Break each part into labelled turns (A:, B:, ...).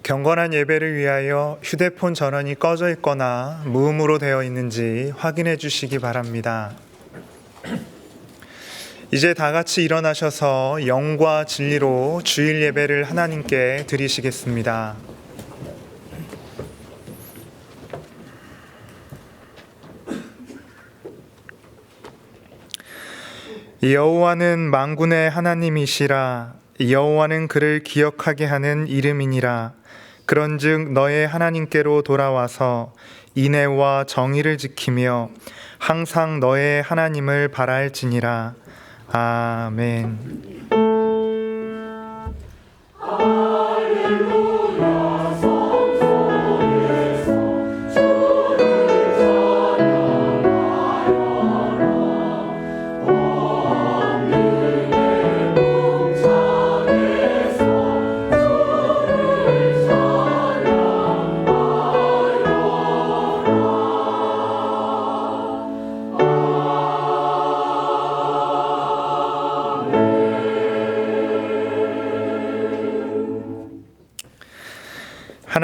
A: 경건한 예배를 위하여 휴대폰 전원이 꺼져 있거나 무음으로 되어 있는지 확인해 주시기 바랍니다. 이제 다 같이 일어나셔서 영과 진리로 주일 예배를 하나님께 드리시겠습니다. 여호와는 만군의 하나님이시라. 여호와는 그를 기억하게 하는 이름이니라. 그런즉 너의 하나님께로 돌아와서 인애와 정의를 지키며 항상 너의 하나님을 바랄지니라. 아멘.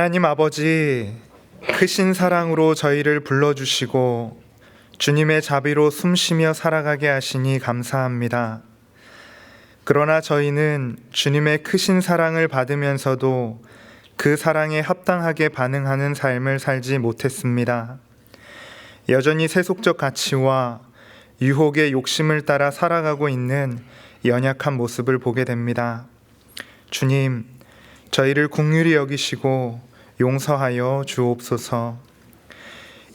A: 하나님 아버지, 크신 사랑으로 저희를 불러주시고 주님의 자비로 숨쉬며 살아가게 하시니 감사합니다. 그러나 저희는 주님의 크신 사랑을 받으면서도 그 사랑에 합당하게 반응하는 삶을 살지 못했습니다. 여전히 세속적 가치와 유혹의 욕심을 따라 살아가고 있는 연약한 모습을 보게 됩니다. 주님, 저희를 긍휼히 여기시고 용서하여 주옵소서.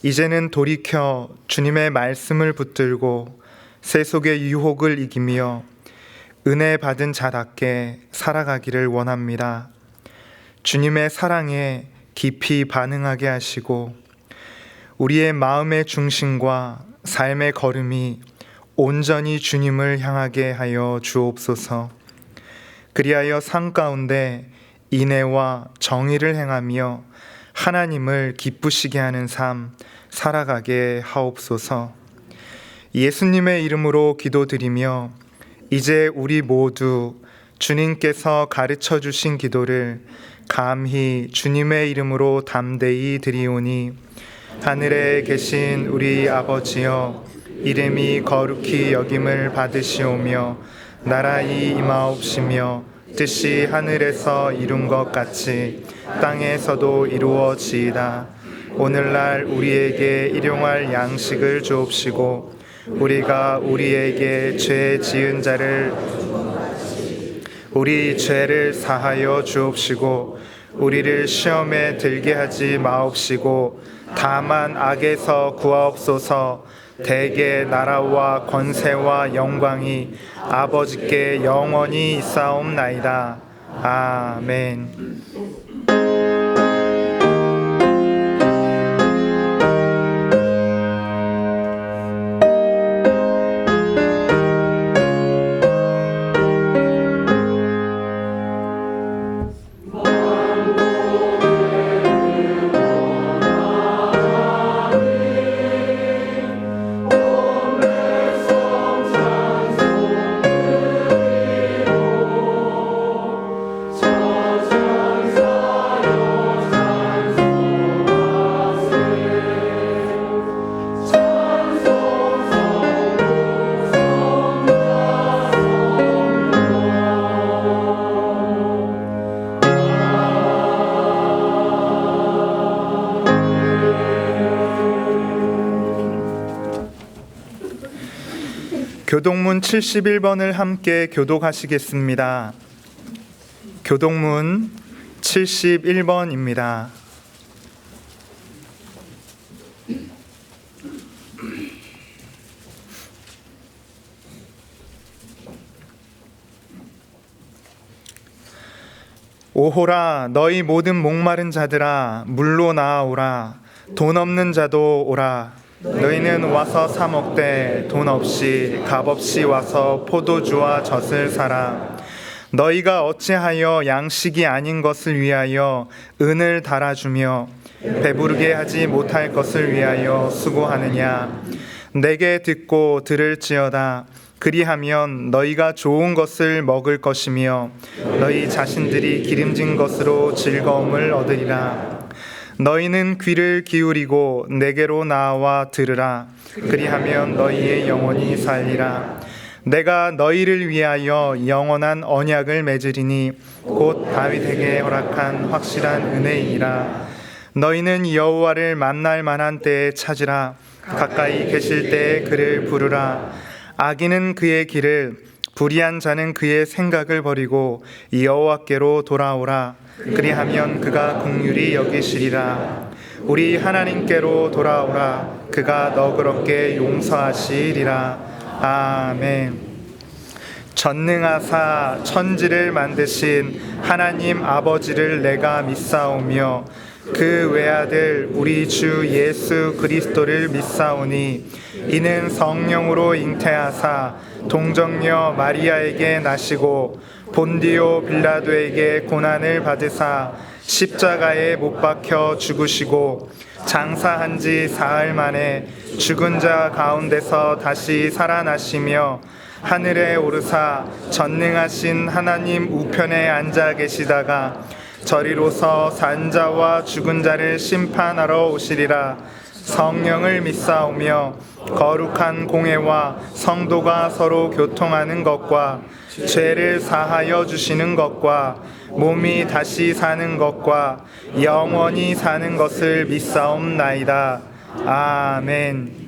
A: 이제는 돌이켜 주님의 말씀을 붙들고 세속의 유혹을 이기며 은혜 받은 자답게 살아가기를 원합니다. 주님의 사랑에 깊이 반응하게 하시고 우리의 마음의 중심과 삶의 걸음이 온전히 주님을 향하게 하여 주옵소서. 그리하여 삶 가운데 인애와 정의를 행하며 하나님을 기쁘시게 하는 삶 살아가게 하옵소서. 예수님의 이름으로 기도드리며 이제 우리 모두 주님께서 가르쳐 주신 기도를 감히 주님의 이름으로 담대히 드리오니, 하늘에 계신 우리 아버지여, 이름이 거룩히 여김을 받으시오며 나라의 임하옵시며 뜻이 하늘에서 이룬 것 같이 땅에서도 이루어지이다. 오늘날 우리에게 일용할 양식을 주옵시고 우리가 우리에게 죄 지은 자를 우리 죄를 사하여 주옵시고 우리를 시험에 들게 하지 마옵시고 다만 악에서 구하옵소서. 대개 나라와 권세와 영광이 아버지께 영원히 있사옵나이다. 아멘. 교독문 71번을 함께 교독하시겠습니다. 교독문 71번입니다. 오호라, 너희 모든 목마른 자들아 물로 나아오라. 돈 없는 자도 오라. 너희는 와서 사 먹되 돈 없이 값없이 와서 포도주와 젖을 사라. 너희가 어찌하여 양식이 아닌 것을 위하여 은을 달아주며 배부르게 하지 못할 것을 위하여 수고하느냐. 내게 듣고 들을지어다. 그리하면 너희가 좋은 것을 먹을 것이며 너희 자신들이 기름진 것으로 즐거움을 얻으리라. 너희는 귀를 기울이고 내게로 나와 들으라. 그리하면 너희의 영혼이 살리라. 내가 너희를 위하여 영원한 언약을 맺으리니 곧 다윗에게 허락한 확실한 은혜이니라. 너희는 여호와를 만날 만한 때에 찾으라. 가까이 계실 때에 그를 부르라. 악인은 그의 길을, 불의한 자는 그의 생각을 버리고 여호와께로 돌아오라. 그리하면 그가 긍휼히 여기시리라. 우리 하나님께로 돌아오라. 그가 너그럽게 용서하시리라. 아멘. 전능하사 천지를 만드신 하나님 아버지를 내가 믿사오며 그 외아들 우리 주 예수 그리스도를 믿사오니 이는 성령으로 잉태하사 동정녀 마리아에게 나시고 본디오 빌라도에게 고난을 받으사 십자가에 못 박혀 죽으시고 장사한 지 사흘 만에 죽은 자 가운데서 다시 살아나시며 하늘에 오르사 전능하신 하나님 우편에 앉아 계시다가 저리로서 산 자와 죽은 자를 심판하러 오시리라. 성령을 믿사오며 거룩한 공회와 성도가 서로 교통하는 것과 죄를 사하여 주시는 것과 몸이 다시 사는 것과 영원히 사는 것을 믿사옵나이다. 아멘.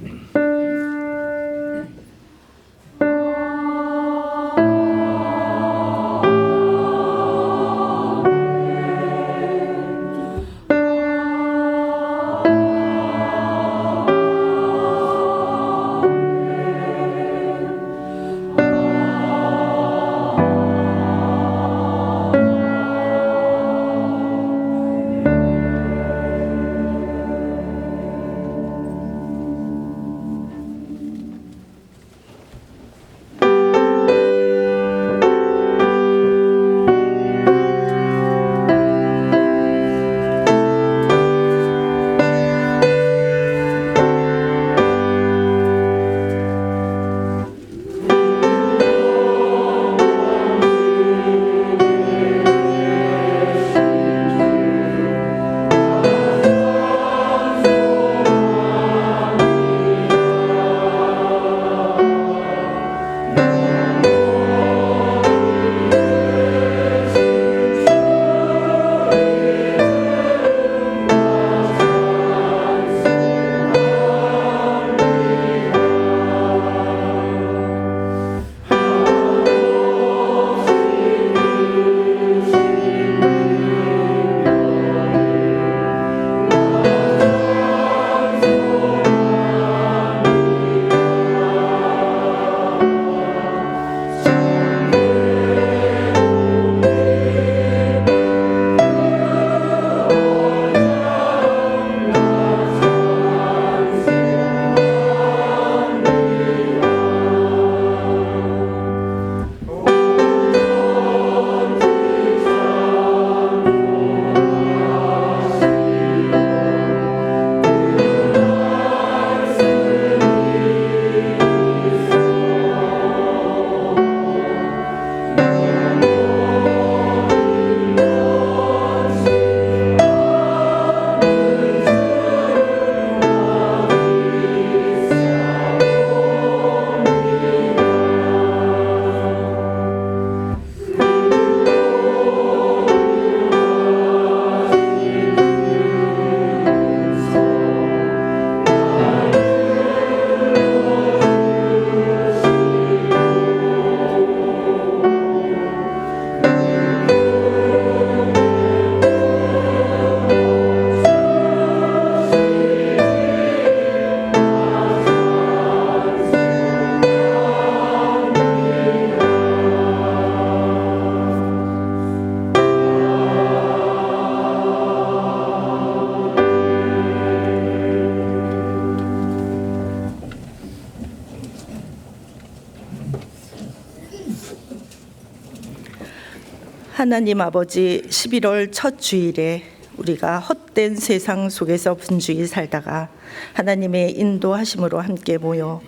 B: 하나님 아버지, 11월 첫 주일에 우리가 헛된 세상 속에서 분주히 살다가 하나님의 인도하심으로 함께 모여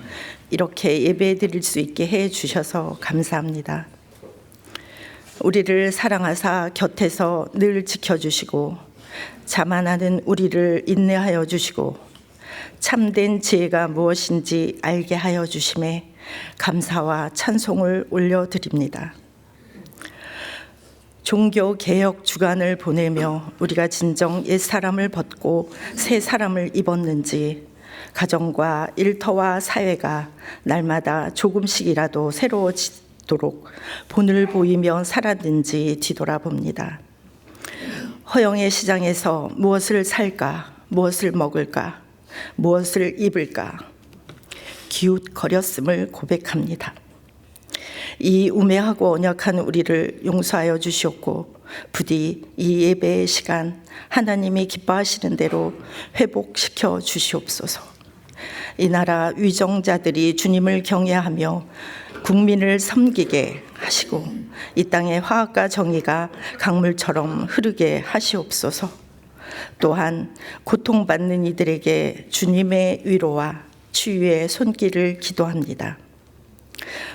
B: 이렇게 예배 드릴 수 있게 해 주셔서 감사합니다. 우리를 사랑하사 곁에서 늘 지켜주시고 자만하는 우리를 인내하여 주시고 참된 지혜가 무엇인지 알게 하여 주심에 감사와 찬송을 올려드립니다. 종교개혁 주간을 보내며 우리가 진정 옛사람을 벗고 새 사람을 입었는지 가정과 일터와 사회가 날마다 조금씩이라도 새로워지도록 본을 보이며 살았는지 뒤돌아봅니다. 허영의 시장에서 무엇을 살까, 무엇을 먹을까, 무엇을 입을까 기웃거렸음을 고백합니다. 이 우매하고 언약한 우리를 용서하여 주시옵고 부디 이 예배의 시간 하나님이 기뻐하시는 대로 회복시켜 주시옵소서. 이 나라 위정자들이 주님을 경외하며 국민을 섬기게 하시고 이 땅의 화학과 정의가 강물처럼 흐르게 하시옵소서. 또한 고통받는 이들에게 주님의 위로와 치유의 손길을 기도합니다.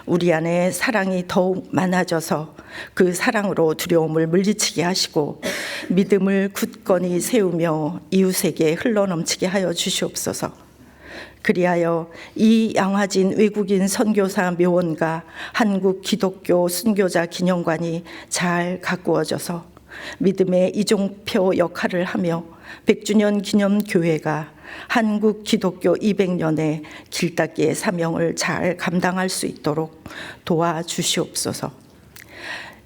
B: 우리 안에 사랑이 더욱 많아져서 그 사랑으로 두려움을 물리치게 하시고 믿음을 굳건히 세우며 이웃에게 흘러넘치게 하여 주시옵소서. 그리하여 이 양화진 외국인 선교사 묘원과 한국 기독교 순교자 기념관이 잘 가꾸어져서 믿음의 이종표 역할을 하며 100주년 기념교회가 한국 기독교 200년의 길닦기의 사명을 잘 감당할 수 있도록 도와주시옵소서.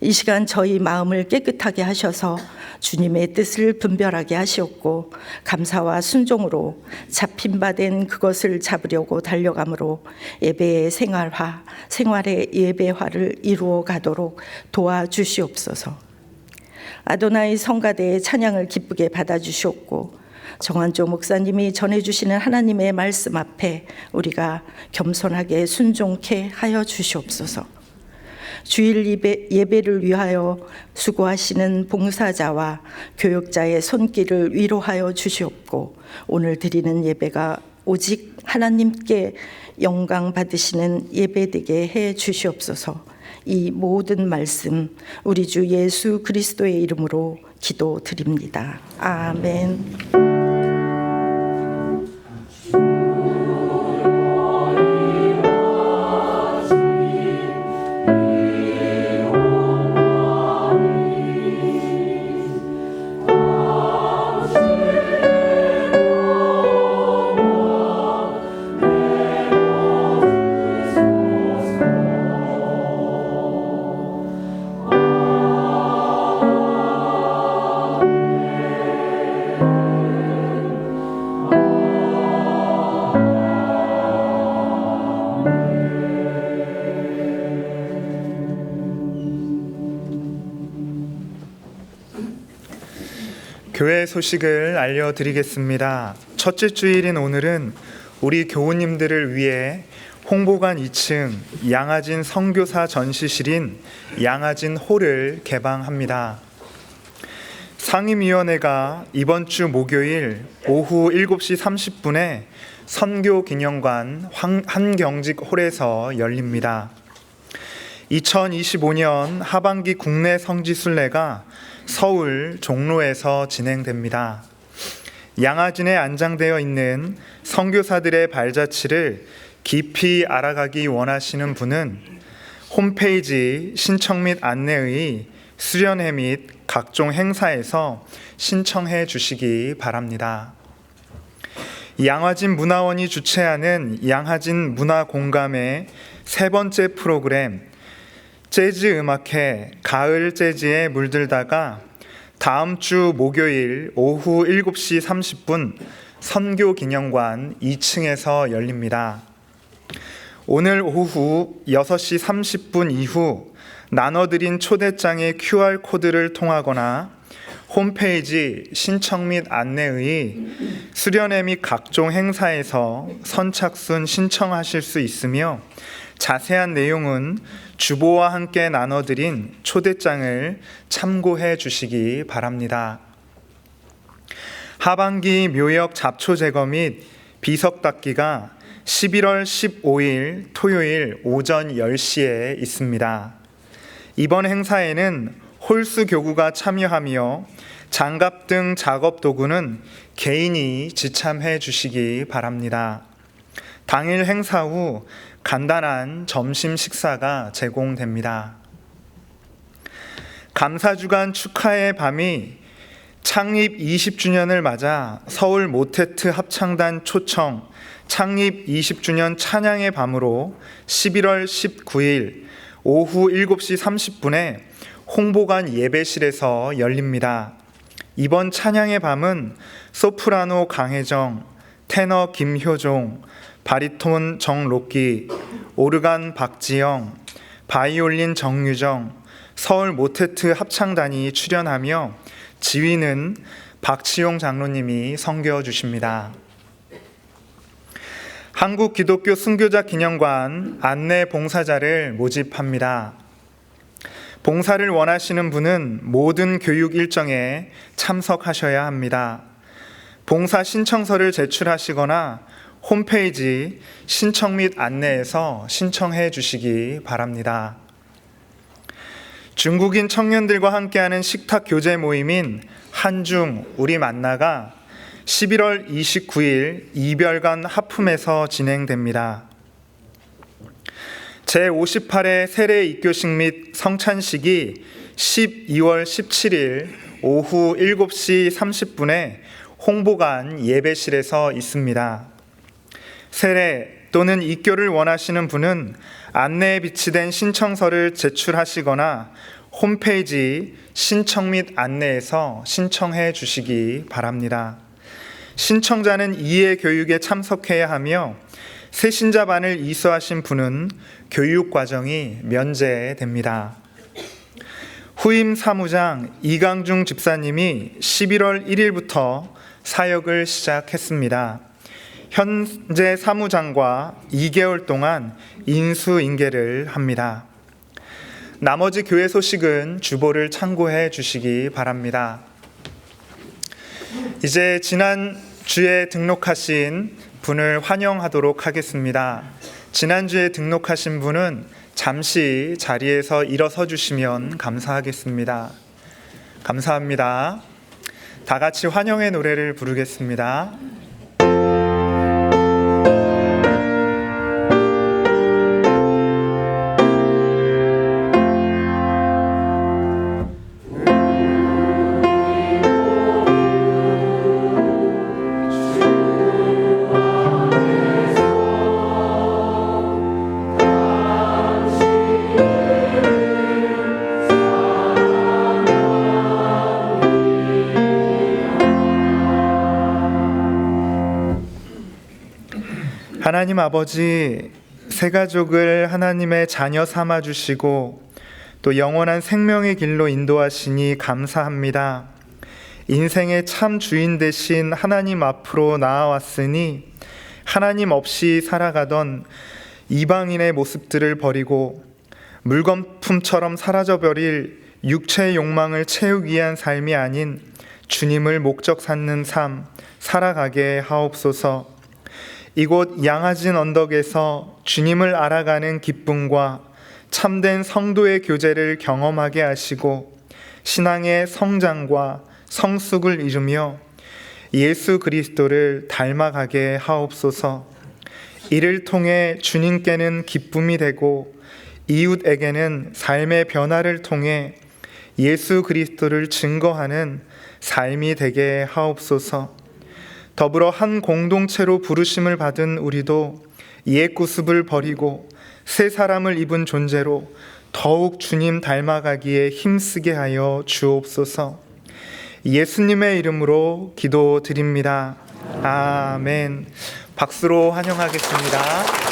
B: 이 시간 저희 마음을 깨끗하게 하셔서 주님의 뜻을 분별하게 하시옵고 감사와 순종으로 잡힌 바 된 그것을 잡으려고 달려감으로 예배의 생활화, 생활의 예배화를 이루어 가도록 도와주시옵소서. 아도나이 성가대의 찬양을 기쁘게 받아주시옵고 정한조 목사님이 전해주시는 하나님의 말씀 앞에 우리가 겸손하게 순종케 하여 주시옵소서. 주일 예배를 위하여 수고하시는 봉사자와 교육자의 손길을 위로하여 주시옵고 오늘 드리는 예배가 오직 하나님께 영광 받으시는 예배되게 해 주시옵소서. 이 모든 말씀 우리 주 예수 그리스도의 이름으로 기도드립니다. 아멘.
A: 교회 소식을 알려드리겠습니다. 첫째 주일인 오늘은 우리 교우님들을 위해 홍보관 2층 양화진 선교사 전시실인 양화진 홀을 개방합니다. 상임위원회가 이번 주 목요일 오후 7시 30분에 선교기념관 한경직 홀에서 열립니다. 2025년 하반기 국내 성지순례가 서울 종로에서 진행됩니다. 양화진에 안장되어 있는 선교사들의 발자취를 깊이 알아가기 원하시는 분은 홈페이지 신청 및 안내의 수련회 및 각종 행사에서 신청해 주시기 바랍니다. 양화진 문화원이 주최하는 양화진 문화공감의 세 번째 프로그램 재즈 음악회 가을 재즈에 물들다가 다음 주 목요일 오후 7시 30분 선교기념관 2층에서 열립니다. 오늘 오후 6시 30분 이후 나눠드린 초대장의 QR코드를 통하거나 홈페이지 신청 및 안내의 수련회 및 각종 행사에서 선착순 신청하실 수 있으며 자세한 내용은 주보와 함께 나눠드린 초대장을 참고해 주시기 바랍니다. 하반기 묘역 잡초 제거 및 비석 닦기가 11월 15일 토요일 오전 10시에 있습니다. 이번 행사에는 홀수 교구가 참여하며 장갑 등 작업 도구는 개인이 지참해 주시기 바랍니다. 당일 행사 후 간단한 점심 식사가 제공됩니다. 감사주간 축하의 밤이 창립 20주년을 맞아 서울 모테트 합창단 초청 창립 20주년 찬양의 밤으로 11월 19일 오후 7시 30분에 홍보관 예배실에서 열립니다. 이번 찬양의 밤은 소프라노 강혜정, 테너 김효종, 바리톤 정록기, 오르간 박지영, 바이올린 정유정, 서울 모테트 합창단이 출연하며 지휘는 박치용 장로님이 선교 주십니다. 한국기독교 순교자 기념관 안내 봉사자를 모집합니다. 봉사를 원하시는 분은 모든 교육 일정에 참석하셔야 합니다. 봉사 신청서를 제출하시거나 홈페이지 신청 및 안내에서 신청해 주시기 바랍니다. 중국인 청년들과 함께하는 식탁 교제 모임인 한중 우리 만나가 11월 29일 이별관 하품에서 진행됩니다. 제58회 세례 입교식 및 성찬식이 12월 17일 오후 7시 30분에 홍보관 예배실에서 있습니다. 세례 또는 입교를 원하시는 분은 안내에 비치된 신청서를 제출하시거나 홈페이지 신청 및 안내에서 신청해 주시기 바랍니다. 신청자는 이해 교육에 참석해야 하며 새신자반을 이수하신 분은 교육 과정이 면제됩니다. 후임 사무장 이강중 집사님이 11월 1일부터 사역을 시작했습니다. 현재 사무장과 2개월 동안 인수인계를 합니다. 나머지 교회 소식은 주보를 참고해 주시기 바랍니다. 이제 지난주에 등록하신 분을 환영하도록 하겠습니다. 지난주에 등록하신 분은 잠시 자리에서 일어서 주시면 감사하겠습니다. 감사합니다. 다 같이 환영의 노래를 부르겠습니다. 하나님 아버지, 새 가족을 하나님의 자녀 삼아 주시고 또 영원한 생명의 길로 인도하시니 감사합니다. 인생의 참 주인 되신 하나님 앞으로 나아왔으니 하나님 없이 살아가던 이방인의 모습들을 버리고 물거품처럼 사라져버릴 육체의 욕망을 채우기 위한 삶이 아닌 주님을 목적 삼는 삶 살아가게 하옵소서. 이곳 양아진 언덕에서 주님을 알아가는 기쁨과 참된 성도의 교제를 경험하게 하시고 신앙의 성장과 성숙을 이루며 예수 그리스도를 닮아가게 하옵소서. 이를 통해 주님께는 기쁨이 되고 이웃에게는 삶의 변화를 통해 예수 그리스도를 증거하는 삶이 되게 하옵소서. 더불어 한 공동체로 부르심을 받은 우리도 옛 구습을 버리고 새 사람을 입은 존재로 더욱 주님 닮아가기에 힘쓰게 하여 주옵소서. 예수님의 이름으로 기도드립니다. 아멘. 박수로 환영하겠습니다.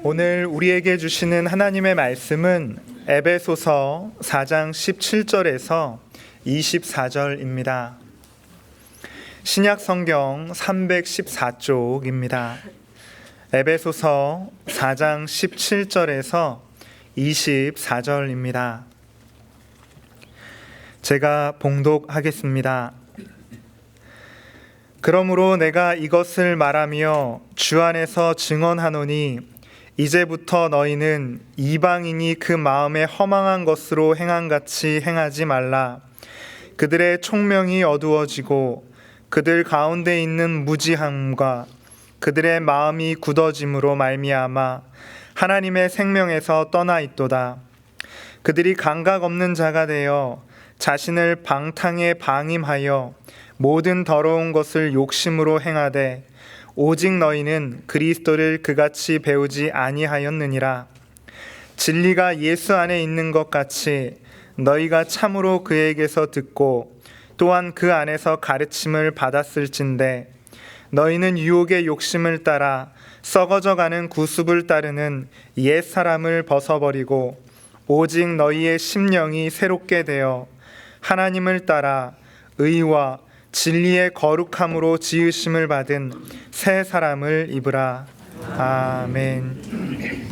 A: 오늘 우리에게 주시는 하나님의 말씀은 에베소서 4장 17절에서 24절입니다. 신약 성경 314쪽입니다. 에베소서 4장 17절에서 24절입니다. 제가 봉독하겠습니다. 그러므로 내가 이것을 말하며 주 안에서 증언하노니 이제부터 너희는 이방인이 그 마음에 허망한 것으로 행함같이 행하지 말라. 그들의 총명이 어두워지고 그들 가운데 있는 무지함과 그들의 마음이 굳어짐으로 말미암아 하나님의 생명에서 떠나 있도다. 그들이 감각 없는 자가 되어 자신을 방탕에 방임하여 모든 더러운 것을 욕심으로 행하되 오직 너희는 그리스도를 그같이 배우지 아니하였느니라. 진리가 예수 안에 있는 것 같이 너희가 참으로 그에게서 듣고 또한 그 안에서 가르침을 받았을진대 너희는 유혹의 욕심을 따라 썩어져가는 구습을 따르는 옛 사람을 벗어버리고 오직 너희의 심령이 새롭게 되어 하나님을 따라 의와 진리의 거룩함으로 지으심을 받은 새 사람을 입으라. 아멘.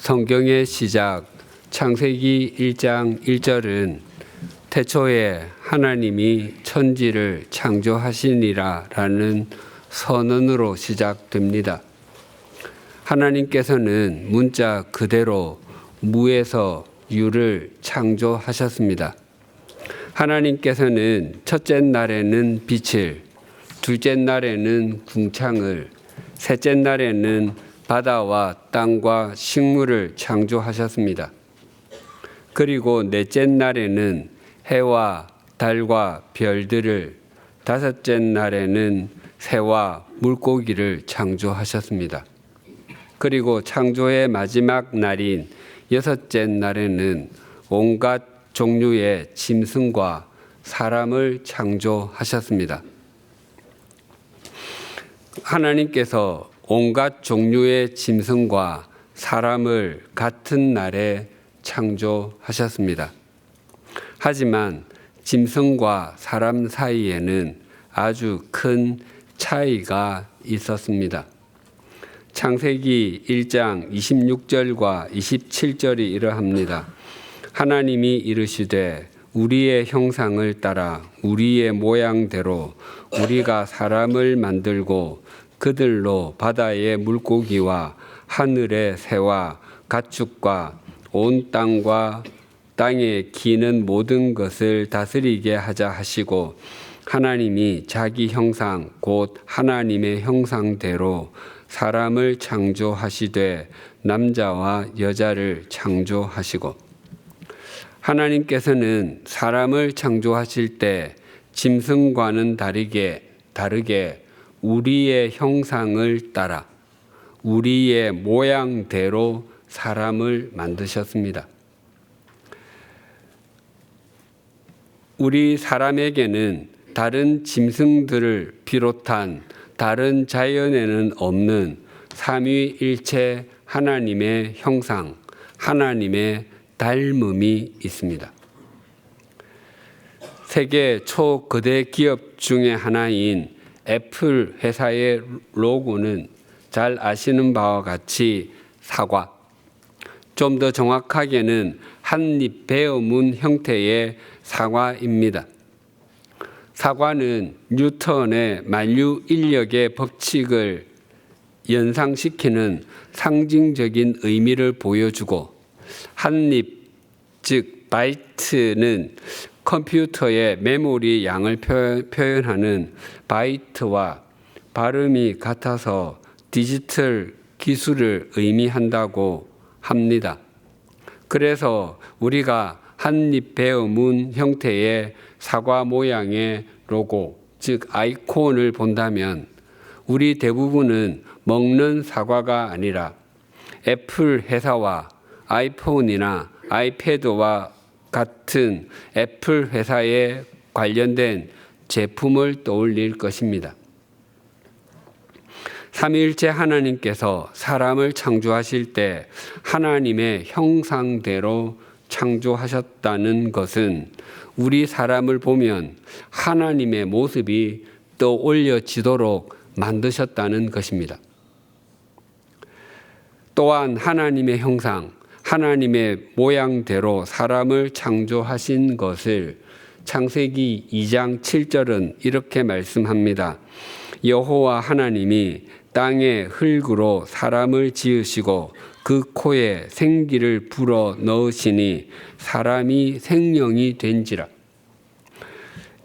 C: 성경의 시작 창세기 1장 1절은 태초에 하나님이 천지를 창조하시니라 라는 선언으로 시작됩니다. 하나님께서는 문자 그대로 무에서 유를 창조하셨습니다. 하나님께서는 첫째 날에는 빛을, 둘째 날에는 궁창을, 셋째 날에는 바다와 땅과 식물을 창조하셨습니다. 그리고 넷째 날에는 해와 달과 별들을, 다섯째 날에는 새와 물고기를 창조하셨습니다. 그리고 창조의 마지막 날인 여섯째 날에는 온갖 종류의 짐승과 사람을 창조하셨습니다. 하나님께서 온갖 종류의 짐승과 사람을 같은 날에 창조하셨습니다. 하지만 짐승과 사람 사이에는 아주 큰 차이가 있었습니다. 창세기 1장 26절과 27절이 이러합니다. 하나님이 이르시되 우리의 형상을 따라 우리의 모양대로 우리가 사람을 만들고 그들로 바다의 물고기와 하늘의 새와 가축과 온 땅과 땅에 기는 모든 것을 다스리게 하자 하시고 하나님이 자기 형상 곧 하나님의 형상대로 사람을 창조하시되 남자와 여자를 창조하시고 하나님께서는 사람을 창조하실 때 짐승과는 다르게 우리의 형상을 따라 우리의 모양대로 사람을 만드셨습니다. 우리 사람에게는 다른 짐승들을 비롯한 다른 자연에는 없는 삼위일체 하나님의 형상, 하나님의 닮음이 있습니다. 세계 초거대 기업 중에 하나인 애플 회사의 로고는 잘 아시는 바와 같이 사과, 좀 더 정확하게는 한입 베어문 형태의 사과입니다. 사과는 뉴턴의 만유 인력의 법칙을 연상시키는 상징적인 의미를 보여주고 한입, 즉 바이트는 컴퓨터의 메모리 양을 표현하는 바이트와 발음이 같아서 디지털 기술을 의미한다고 합니다. 그래서 우리가 한입 베어문 형태의 사과 모양의 로고, 즉 아이콘을 본다면 우리 대부분은 먹는 사과가 아니라 애플 회사와 아이폰이나 아이패드와 같은 애플 회사에 관련된 제품을 떠올릴 것입니다. 삼위일체 하나님께서 사람을 창조하실 때 하나님의 형상대로 창조하셨다는 것은 우리 사람을 보면 하나님의 모습이 떠올려지도록 만드셨다는 것입니다. 또한 하나님의 형상, 하나님의 모양대로 사람을 창조하신 것을 창세기 2장 7절은 이렇게 말씀합니다. 여호와 하나님이 땅의 흙으로 사람을 지으시고 그 코에 생기를 불어 넣으시니 사람이 생명이 된지라.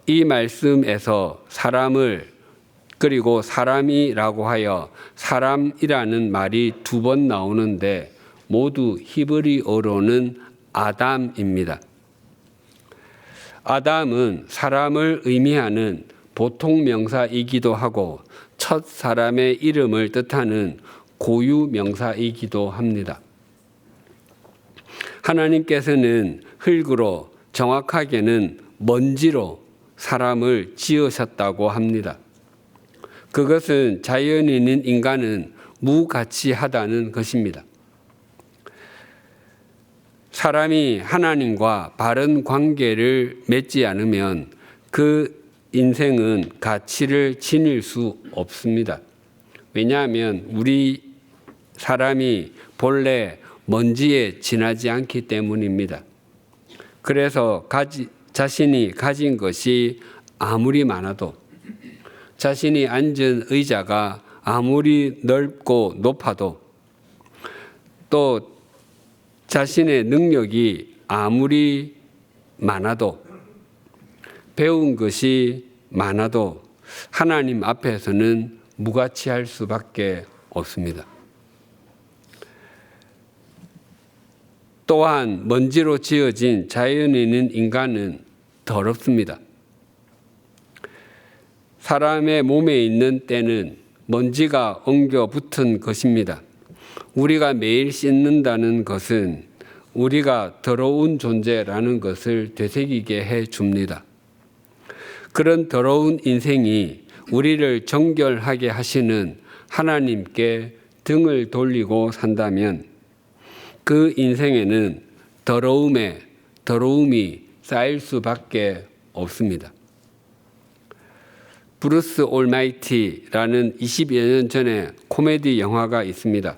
C: 이 말씀에서 사람을 그리고 사람이라고 하여 사람이라는 말이 2번 나오는데 모두 히브리어로는 아담입니다. 아담은 사람을 의미하는 보통 명사이기도 하고 첫 사람의 이름을 뜻하는 고유 명사이기도 합니다. 하나님께서는 흙으로, 정확하게는 먼지로 사람을 지으셨다고 합니다. 그것은 자연인인 인간은 무가치하다는 것입니다. 사람이 하나님과 바른 관계를 맺지 않으면 그 인생은 가치를 지닐 수 없습니다. 왜냐하면 우리 사람이 본래 먼지에 지나지 않기 때문입니다. 그래서 자신이 가진 것이 아무리 많아도, 자신이 앉은 의자가 아무리 넓고 높아도, 또 자신의 능력이 아무리 많아도, 배운 것이 많아도 하나님 앞에서는 무가치할 수밖에 없습니다. 또한 먼지로 지어진 자연에 있는 인간은 더럽습니다. 사람의 몸에 있는 때는 먼지가 엉겨 붙은 것입니다. 우리가 매일 씻는다는 것은 우리가 더러운 존재라는 것을 되새기게 해 줍니다. 그런 더러운 인생이 우리를 정결하게 하시는 하나님께 등을 돌리고 산다면 그 인생에는 더러움이 쌓일 수밖에 없습니다. 브루스 올마이티라는 20여 년 전에 코미디 영화가 있습니다.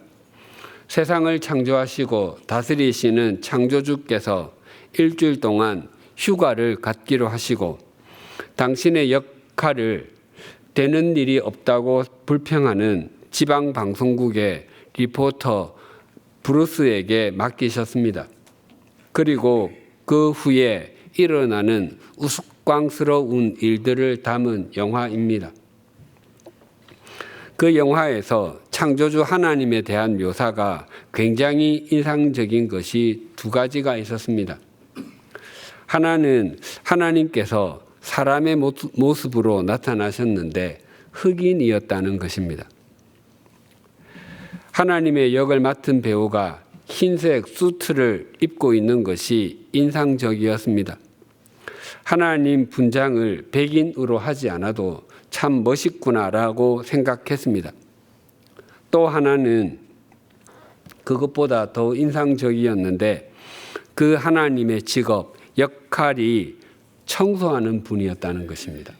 C: 세상을 창조하시고 다스리시는 창조주께서 일주일 동안 휴가를 갖기로 하시고 당신의 역할을 되는 일이 없다고 불평하는 지방 방송국의 리포터 브루스에게 맡기셨습니다. 그리고 그 후에 일어나는 우스꽝스러운 일들을 담은 영화입니다. 그 영화에서 창조주 하나님에 대한 묘사가 굉장히 인상적인 것이 두 가지가 있었습니다. 하나는 하나님께서 사람의 모습으로 나타나셨는데 흑인이었다는 것입니다. 하나님의 역을 맡은 배우가 흰색 수트를 입고 있는 것이 인상적이었습니다. 하나님 분장을 백인으로 하지 않아도 참 멋있구나라고 생각했습니다. 또 하나는 그것보다 더 인상적이었는데 그 하나님의 직업, 역할이 청소하는 분이었다는 것입니다.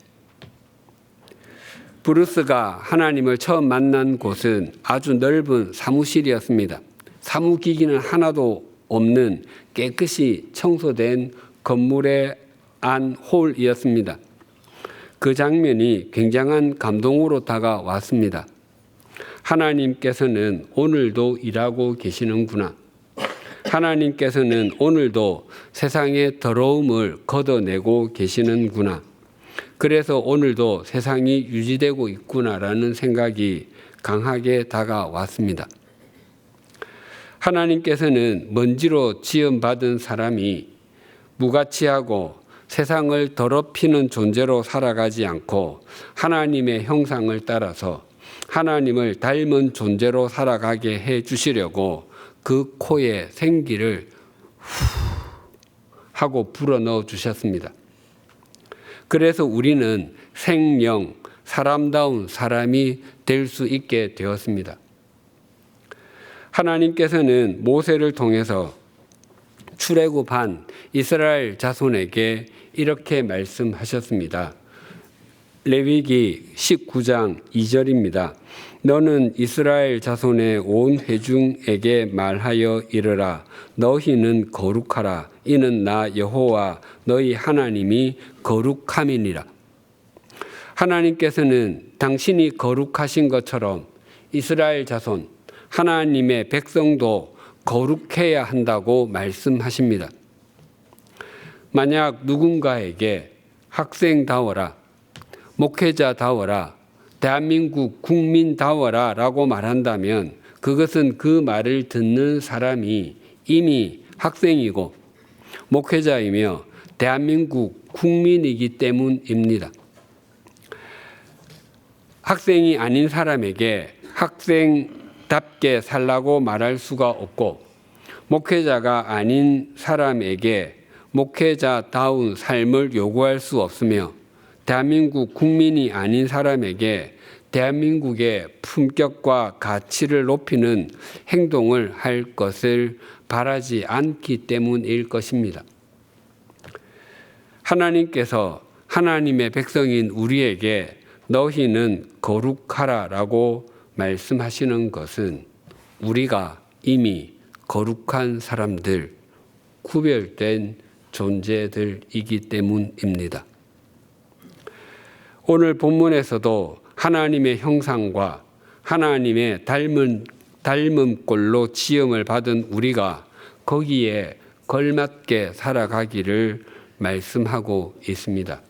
C: 브루스가 하나님을 처음 만난 곳은 아주 넓은 사무실이었습니다. 사무기기는 하나도 없는 깨끗이 청소된 건물의 안 홀이었습니다. 그 장면이 굉장한 감동으로 다가왔습니다. 하나님께서는 오늘도 일하고 계시는구나. 하나님께서는 오늘도 세상의 더러움을 걷어내고 계시는구나. 그래서 오늘도 세상이 유지되고 있구나라는 생각이 강하게 다가왔습니다. 하나님께서는 먼지로 지음받은 사람이 무가치하고 세상을 더럽히는 존재로 살아가지 않고 하나님의 형상을 따라서 하나님을 닮은 존재로 살아가게 해 주시려고 그 코에 생기를 후 하고 불어넣어 주셨습니다. 그래서 우리는 생명, 사람다운 사람이 될 수 있게 되었습니다. 하나님께서는 모세를 통해서 출애굽한 이스라엘 자손에게 이렇게 말씀하셨습니다. 레위기 19장 2절입니다. 너는 이스라엘 자손의 온 회중에게 말하여 이르라. 너희는 거룩하라. 이는 나 여호와 너희 하나님이 거룩함이니라. 하나님께서는 당신이 거룩하신 것처럼 이스라엘 자손, 하나님의 백성도 거룩해야 한다고 말씀하십니다. 만약 누군가에게 학생다워라, 목회자다워라, 대한민국 국민다워라 라고 말한다면 그것은 그 말을 듣는 사람이 이미 학생이고 목회자이며 대한민국 국민이기 때문입니다. 학생이 아닌 사람에게 학생답게 살라고 말할 수가 없고 목회자가 아닌 사람에게 목회자다운 삶을 요구할 수 없으며 대한민국 국민이 아닌 사람에게 대한민국의 품격과 가치를 높이는 행동을 할 것을 바라지 않기 때문일 것입니다. 하나님께서 하나님의 백성인 우리에게 너희는 거룩하라라고 말씀하시는 것은 우리가 이미 거룩한 사람들, 구별된 존재들이기 때문입니다. 오늘 본문에서도 하나님의 형상과 하나님의 닮음꼴로 지음을 받은 우리가 거기에 걸맞게 살아가기를 말씀하고 있습니다.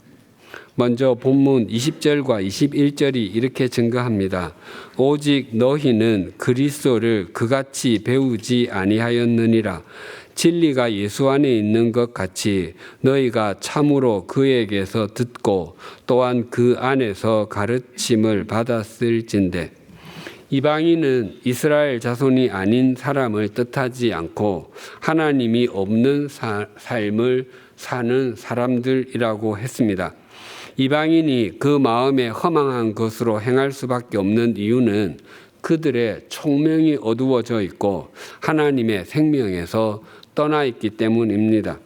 C: 먼저 본문 20절과 21절이 이렇게 증거합니다. 오직 너희는 그리스도를 그같이 배우지 아니하였느니라. 진리가 예수 안에 있는 것 같이 너희가 참으로 그에게서 듣고 또한 그 안에서 가르침을 받았을진대. 이방인은 이스라엘 자손이 아닌 사람을 뜻하지 않고 하나님이 없는 삶을 사는 사람들이라고 했습니다. 이방인이 그 마음에 허망한 것으로 행할 수밖에 없는 이유는 그들의 총명이 어두워져 있고 하나님의 생명에서 떠나 있기 때문입니다.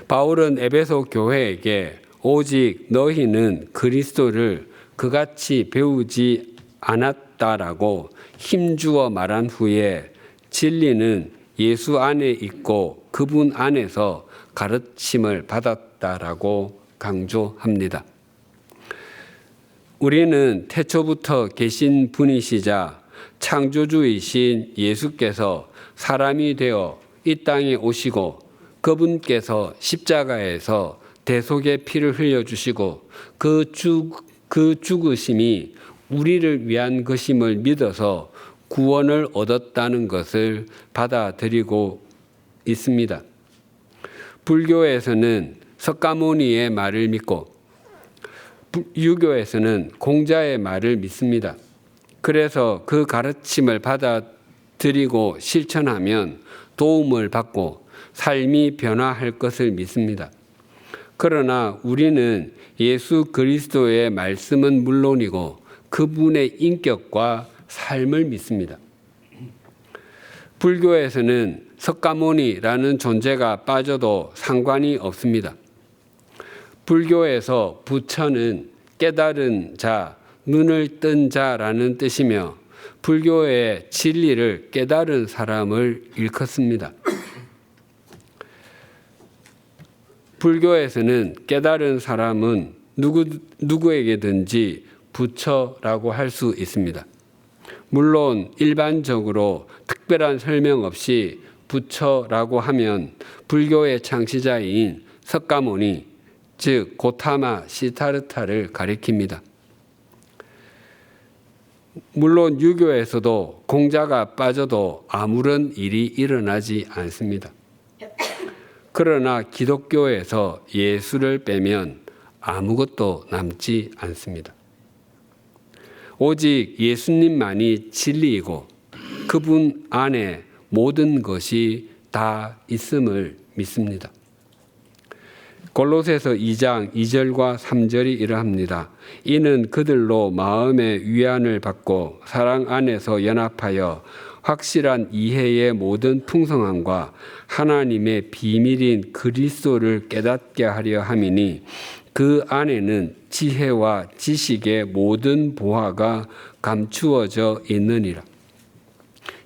C: 바울은 에베소 교회에게 오직 너희는 그리스도를 그같이 배우지 않았다라고 힘주어 말한 후에 진리는 예수 안에 있고 그분 안에서 가르침을 받았다라고 강조합니다. 우리는 태초부터 계신 분이시자 창조주이신 예수께서 사람이 되어 이 땅에 오시고 그분께서 십자가에서 대속의 피를 흘려주시고 그 죽으심이 우리를 위한 것임을 믿어서 구원을 얻었다는 것을 받아들이고 있습니다. 불교에서는 석가모니의 말을 믿고 유교에서는 공자의 말을 믿습니다. 그래서 그 가르침을 받아들이고 실천하면 도움을 받고 삶이 변화할 것을 믿습니다. 그러나 우리는 예수 그리스도의 말씀은 물론이고 그분의 인격과 삶을 믿습니다. 불교에서는 석가모니라는 존재가 빠져도 상관이 없습니다. 불교에서 부처는 깨달은 자, 눈을 뜬 자라는 뜻이며 불교의 진리를 깨달은 사람을 일컫습니다. 불교에서는 깨달은 사람은 누구에게든지 부처라고 할 수 있습니다. 물론 일반적으로 특별한 설명 없이 부처라고 하면 불교의 창시자인 석가모니, 즉 고타마 시타르타를 가리킵니다. 물론 유교에서도 공자가 빠져도 아무런 일이 일어나지 않습니다. 그러나 기독교에서 예수를 빼면 아무것도 남지 않습니다. 오직 예수님만이 진리이고 그분 안에 모든 것이 다 있음을 믿습니다. 골로새서 2장 2절과 3절이 이러합니다. 이는 그들로 마음의 위안을 받고 사랑 안에서 연합하여 확실한 이해의 모든 풍성함과 하나님의 비밀인 그리스도를 깨닫게 하려 함이니 그 안에는 지혜와 지식의 모든 보화가 감추어져 있느니라.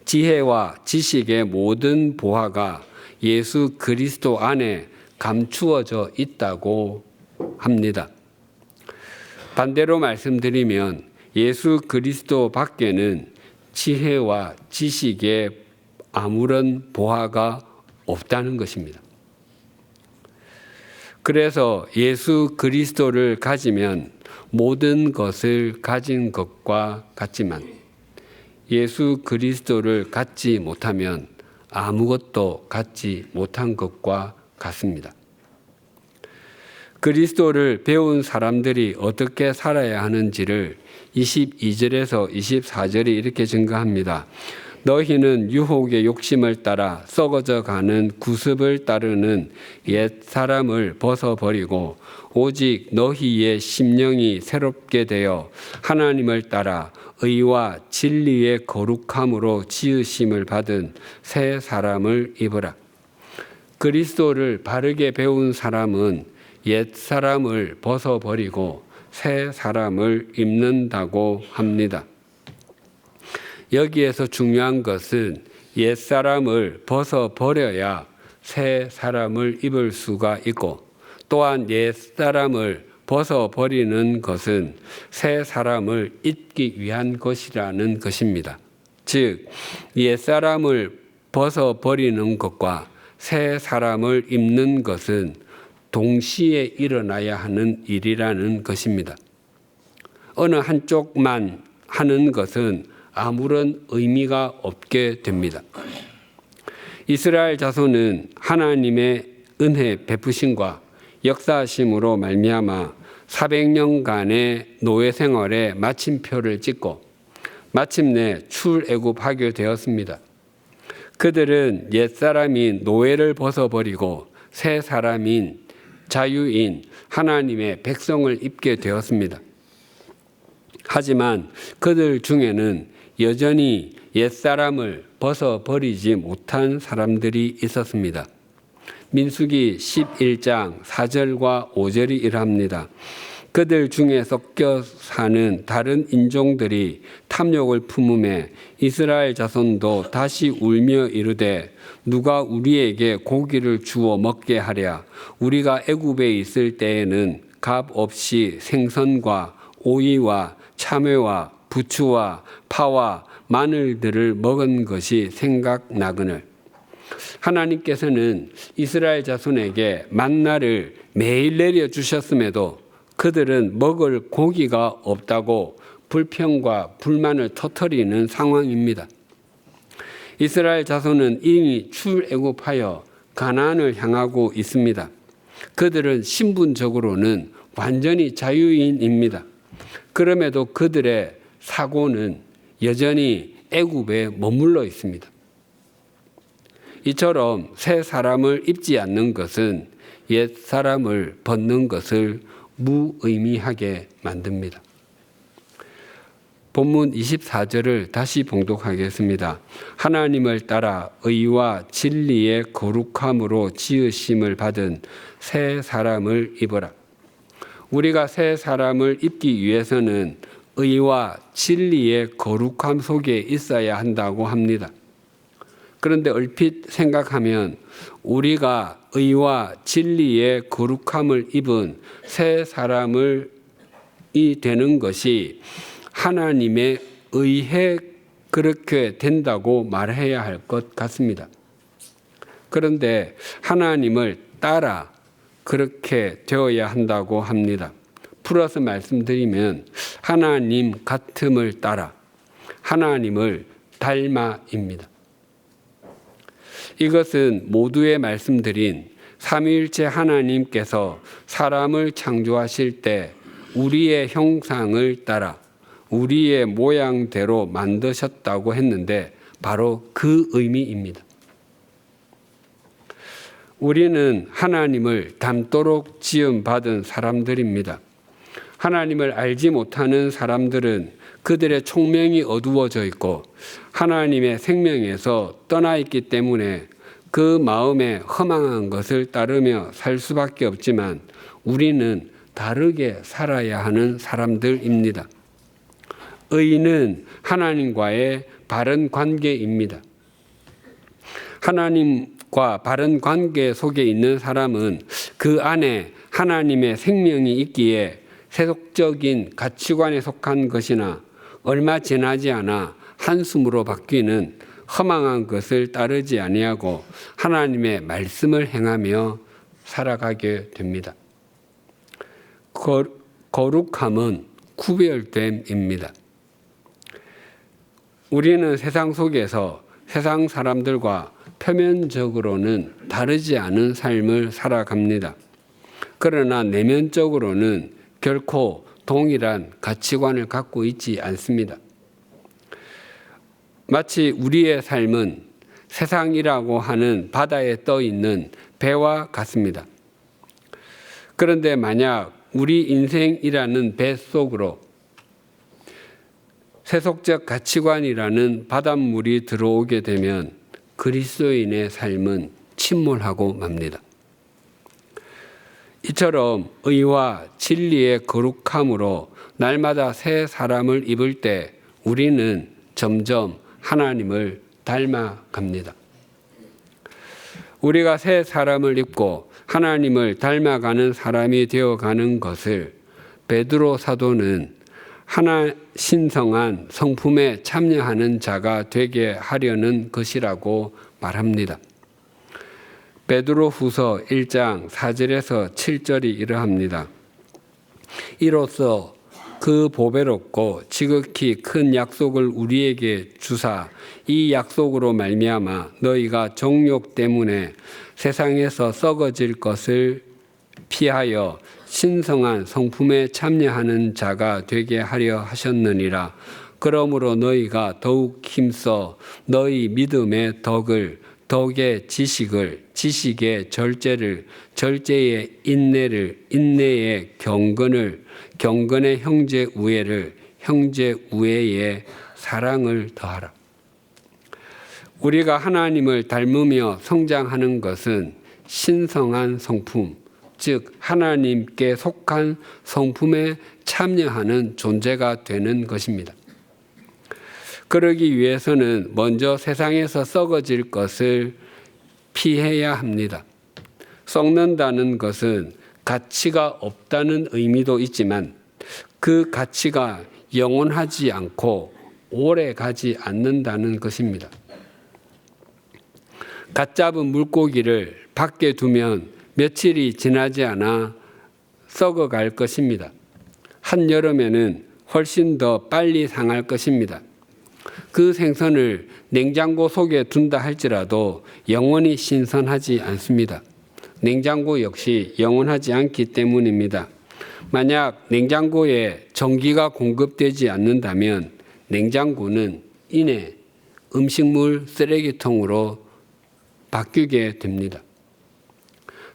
C: 지혜와 지식의 모든 보화가 예수 그리스도 안에 감추어져 있다고 합니다. 반대로 말씀드리면 예수 그리스도 밖에는 지혜와 지식의 아무런 보화가 없다는 것입니다. 그래서 예수 그리스도를 가지면 모든 것을 가진 것과 같지만 예수 그리스도를 갖지 못하면 아무것도 갖지 못한 것과 같습니다. 그리스도를 배운 사람들이 어떻게 살아야 하는지를 22절에서 24절이 이렇게 증거합니다. 너희는 유혹의 욕심을 따라 썩어져 가는 구습을 따르는 옛 사람을 벗어버리고 오직 너희의 심령이 새롭게 되어 하나님을 따라 의와 진리의 거룩함으로 지으심을 받은 새 사람을 입으라. 그리스도를 바르게 배운 사람은 옛 사람을 벗어버리고 새 사람을 입는다고 합니다. 여기에서 중요한 것은 옛사람을 벗어버려야 새 사람을 입을 수가 있고, 또한 옛사람을 벗어버리는 것은 새 사람을 입기 위한 것이라는 것입니다. 즉, 옛사람을 벗어버리는 것과 새 사람을 입는 것은 동시에 일어나야 하는 일이라는 것입니다. 어느 한쪽만 하는 것은 아무런 의미가 없게 됩니다. 이스라엘 자손은 하나님의 은혜 베푸심과 역사하심으로 말미암아 400년간의 노예 생활에 마침표를 찍고 마침내 출애굽하게 되었습니다. 그들은 옛사람인 노예를 벗어버리고 새 사람인 자유인 하나님의 백성을 입게 되었습니다. 하지만 그들 중에는 여전히 옛사람을 벗어버리지 못한 사람들이 있었습니다. 민수기 11장 4절과 5절이 이러합니다. 그들 중에 섞여 사는 다른 인종들이 탐욕을 품음에 이스라엘 자손도 다시 울며 이르되 누가 우리에게 고기를 주어 먹게 하랴. 우리가 애굽에 있을 때에는 값 없이 생선과 오이와 참외와 부추와 파와 마늘들을 먹은 것이 생각나거늘. 하나님께서는 이스라엘 자손에게 만나를 매일 내려주셨음에도 그들은 먹을 고기가 없다고 불평과 불만을 터뜨리는 상황입니다. 이스라엘 자손은 이미 출애굽하여 가나안을 향하고 있습니다. 그들은 신분적으로는 완전히 자유인입니다. 그럼에도 그들의 사고는 여전히 애굽에 머물러 있습니다. 이처럼 새 사람을 입지 않는 것은 옛 사람을 벗는 것을 무의미하게 만듭니다. 본문 24절을 다시 봉독하겠습니다. 하나님을 따라 의와 진리의 거룩함으로 지으심을 받은 새 사람을 입어라. 우리가 새 사람을 입기 위해서는 의와 진리의 거룩함 속에 있어야 한다고 합니다. 그런데 얼핏 생각하면 우리가 의와 진리의 거룩함을 입은 새 사람을 되는 것이 하나님의 의해 그렇게 된다고 말해야 할 것 같습니다. 그런데 하나님을 따라 그렇게 되어야 한다고 합니다. 풀어서 말씀드리면 하나님 같음을 따라 하나님을 닮아입니다. 이것은 모두의 말씀드린 삼위일체 하나님께서 사람을 창조하실 때 우리의 형상을 따라 우리의 모양대로 만드셨다고 했는데 바로 그 의미입니다. 우리는 하나님을 닮도록 지음받은 사람들입니다. 하나님을 알지 못하는 사람들은 그들의 총명이 어두워져 있고 하나님의 생명에서 떠나 있기 때문에 그 마음에 허망한 것을 따르며 살 수밖에 없지만 우리는 다르게 살아야 하는 사람들입니다. 의는 하나님과의 바른 관계입니다. 하나님과 바른 관계 속에 있는 사람은 그 안에 하나님의 생명이 있기에 세속적인 가치관에 속한 것이나 얼마 지나지 않아 한숨으로 바뀌는 허망한 것을 따르지 아니하고 하나님의 말씀을 행하며 살아가게 됩니다. 거룩함은 구별됨입니다. 우리는 세상 속에서 세상 사람들과 표면적으로는 다르지 않은 삶을 살아갑니다. 그러나 내면적으로는 결코 동일한 가치관을 갖고 있지 않습니다. 마치 우리의 삶은 세상이라고 하는 바다에 떠 있는 배와 같습니다. 그런데 만약 우리 인생이라는 배 속으로 세속적 가치관이라는 바닷물이 들어오게 되면 그리스도인의 삶은 침몰하고 맙니다. 이처럼 의와 진리의 거룩함으로 날마다 새 사람을 입을 때 우리는 점점 하나님을 닮아갑니다. 우리가 새 사람을 입고 하나님을 닮아가는 사람이 되어가는 것을 베드로 사도는 하나 신성한 성품에 참여하는 자가 되게 하려는 것이라고 말합니다. 베드로 후서 1장 4절에서 7절이 이러합니다. 이로써 그 보배롭고 지극히 큰 약속을 우리에게 주사 이 약속으로 말미암아 너희가 정욕 때문에 세상에서 썩어질 것을 피하여 신성한 성품에 참여하는 자가 되게 하려 하셨느니라. 그러므로 너희가 더욱 힘써 너희 믿음의 덕을, 덕의 지식을, 지식의 절제를, 절제의 인내를, 인내의 경건을, 경건의 형제 우애를, 형제 우애의 사랑을 더하라. 우리가 하나님을 닮으며 성장하는 것은 신성한 성품, 즉 하나님께 속한 성품에 참여하는 존재가 되는 것입니다. 그러기 위해서는 먼저 세상에서 썩어질 것을 피해야 합니다. 썩는다는 것은 가치가 없다는 의미도 있지만 그 가치가 영원하지 않고 오래 가지 않는다는 것입니다. 갓 잡은 물고기를 밖에 두면 며칠이 지나지 않아 썩어갈 것입니다. 한여름에는 훨씬 더 빨리 상할 것입니다. 그 생선을 냉장고 속에 둔다 할지라도 영원히 신선하지 않습니다. 냉장고 역시 영원하지 않기 때문입니다. 만약 냉장고에 전기가 공급되지 않는다면 냉장고는 이내 음식물 쓰레기통으로 바뀌게 됩니다.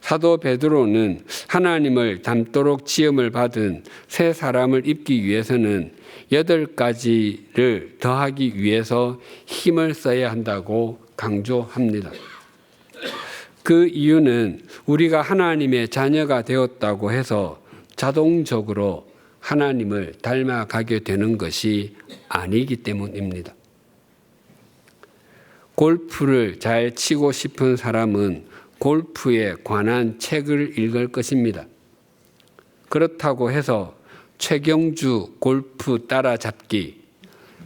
C: 사도 베드로는 하나님을 닮도록 지음을 받은 새 사람을 입기 위해서는 8가지를 더하기 위해서 힘을 써야 한다고 강조합니다. 그 이유는 우리가 하나님의 자녀가 되었다고 해서 자동적으로 하나님을 닮아가게 되는 것이 아니기 때문입니다. 골프를 잘 치고 싶은 사람은 골프에 관한 책을 읽을 것입니다. 그렇다고 해서 최경주 골프 따라잡기,